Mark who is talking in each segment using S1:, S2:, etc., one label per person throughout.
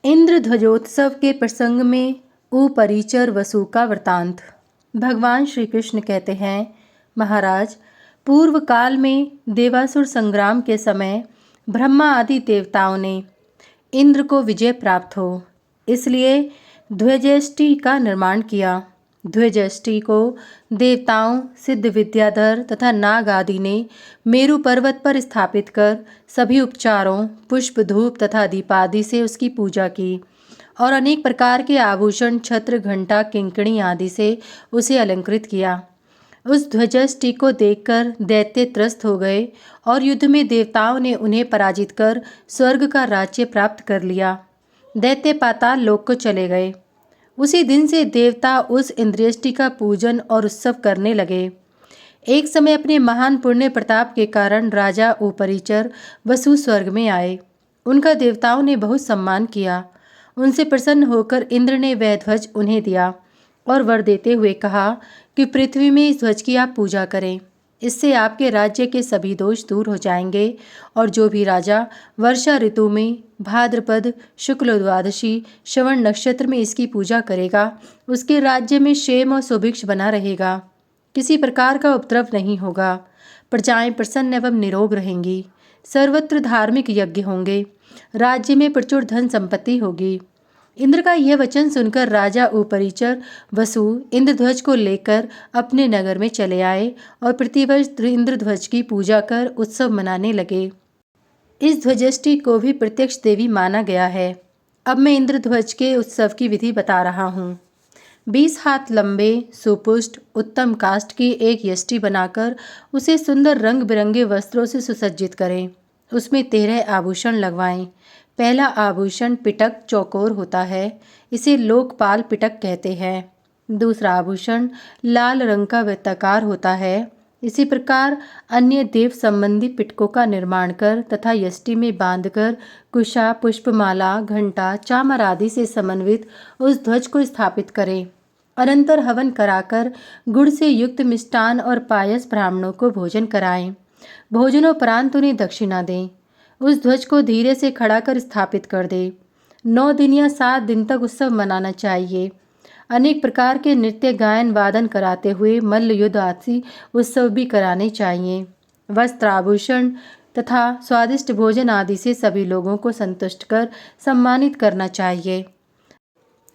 S1: इंद्र ध्वजोत्सव के प्रसंग में उपरिचर वसु का वृतांत। भगवान श्री कृष्ण कहते हैं, महाराज, पूर्व काल में देवासुर संग्राम के समय ब्रह्मा आदि देवताओं ने इंद्र को विजय प्राप्त हो, इसलिए ध्वजेष्टि का निर्माण किया। ध्वजेष्टि को देवताओं, सिद्ध विद्याधर तथा नाग आदि ने मेरु पर्वत पर स्थापित कर सभी उपचारों, पुष्प, धूप तथा दीपादि से उसकी पूजा की और अनेक प्रकार के आभूषण, छत्र, घंटा, किंकणी आदि से उसे अलंकृत किया। उस ध्वजेष्टि को देखकर दैत्य त्रस्त हो गए और युद्ध में देवताओं ने उन्हें पराजित कर स्वर्ग का राज्य प्राप्त कर लिया। दैत्य पाताल लोक को चले गए। उसी दिन से देवता उस इंद्रियष्टि का पूजन और उत्सव करने लगे। एक समय अपने महान पुण्य प्रताप के कारण राजा उपरिचर वसु स्वर्ग में आए। उनका देवताओं ने बहुत सम्मान किया। उनसे प्रसन्न होकर इंद्र ने वह ध्वज उन्हें दिया और वर देते हुए कहा कि पृथ्वी में इस ध्वज की आप पूजा करें। इससे आपके राज्य के सभी दोष दूर हो जाएंगे और जो भी राजा वर्षा ऋतु में भाद्रपद शुक्ल द्वादशी श्रवण नक्षत्र में इसकी पूजा करेगा, उसके राज्य में क्षेम और सुभिक्ष बना रहेगा। किसी प्रकार का उपद्रव नहीं होगा। प्रजाएं प्रसन्न एवं निरोग रहेंगी। सर्वत्र धार्मिक यज्ञ होंगे। राज्य में प्रचुर धन संपत्ति होगी। इंद्र का यह वचन सुनकर राजा उपरिचर वसु इंद्रध्वज को लेकर अपने नगर में चले आए और प्रतिवर्ष इंद्रध्वज की पूजा कर उत्सव मनाने लगे। इस ध्वजेष्टि को भी प्रत्यक्ष देवी माना गया है। अब मैं इंद्रध्वज के उत्सव की विधि बता रहा हूँ। 20 हाथ लंबे, सुपुष्ट, उत्तम काष्ठ की एक यष्टि बनाकर उसे सुंदर रंग बिरंगे वस्त्रों से सुसज्जित करें। उसमें 13 आभूषण लगवाएं। पहला आभूषण पिटक चौकोर होता है, इसे लोकपाल पिटक कहते हैं। दूसरा आभूषण लाल रंग का वृत्ताकार होता है। इसी प्रकार अन्य देव संबंधी पिटकों का निर्माण कर तथा यष्टि में बांधकर कुशा, पुष्पमाला, घंटा, चामर आदि से समन्वित उस ध्वज को स्थापित करें। अनंतर हवन कराकर गुड़ से युक्त मिष्टान और पायस ब्राह्मणों को भोजन कराएं। भोजनोपरांत उन्हें दक्षिणा दें। उस ध्वज को धीरे से खड़ा कर स्थापित कर दे। 9 दिन या 7 दिन तक उत्सव मनाना चाहिए। अनेक प्रकार के नृत्य, गायन, वादन कराते हुए मल्ल युद्ध आदि उत्सव भी कराने चाहिए। वस्त्र, आभूषण तथा स्वादिष्ट भोजन आदि से सभी लोगों को संतुष्ट कर सम्मानित करना चाहिए।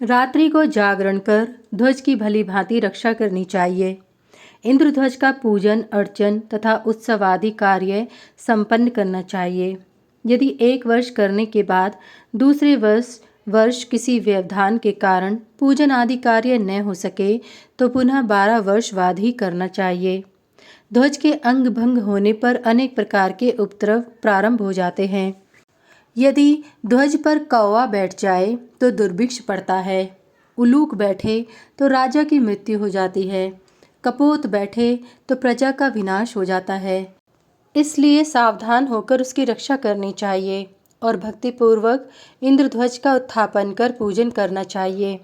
S1: रात्रि को जागरण कर ध्वज की भली भांति रक्षा करनी चाहिए। इंद्रध्वज का पूजन, अर्चन तथा उत्सव आदि कार्य संपन्न करना चाहिए। यदि 1 वर्ष करने के बाद दूसरे वर्ष किसी व्यवधान के कारण पूजन आदि कार्य न हो सके तो पुनः 12 वर्ष बाद ही करना चाहिए। ध्वज के अंग भंग होने पर अनेक प्रकार के उपद्रव प्रारंभ हो जाते हैं। यदि ध्वज पर कौवा बैठ जाए तो दुर्भिक्ष पड़ता है। उलूक बैठे तो राजा की मृत्यु हो जाती है। कपोत बैठे तो प्रजा का विनाश हो जाता है। इसलिए सावधान होकर उसकी रक्षा करनी चाहिए और भक्तिपूर्वक इंद्रध्वज का उत्थापन कर पूजन करना चाहिए।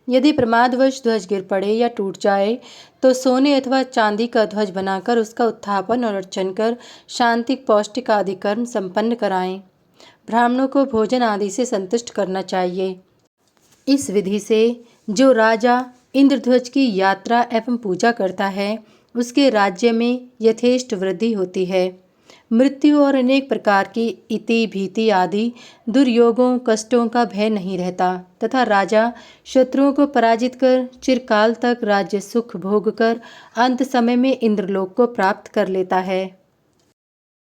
S1: यदि प्रमादवश ध्वज गिर पड़े या टूट जाए तो सोने अथवा चांदी का ध्वज बनाकर उसका उत्थापन और अर्चन कर शांतिक, पौष्टिक आदि कर्म संपन्न कराएं। ब्राह्मणों को भोजन आदि से संतुष्ट करना चाहिए। इस विधि से जो राजा इंद्रध्वज की यात्रा एवं पूजा करता है, उसके राज्य में यथेष्ट वृद्धि होती है। मृत्यु और अनेक प्रकार की इति, भीति आदि दुर्योगों, कष्टों का भय नहीं रहता तथा राजा शत्रुओं को पराजित कर चिरकाल तक राज्य सुख भोग कर अंत समय में इंद्रलोक को प्राप्त कर लेता है।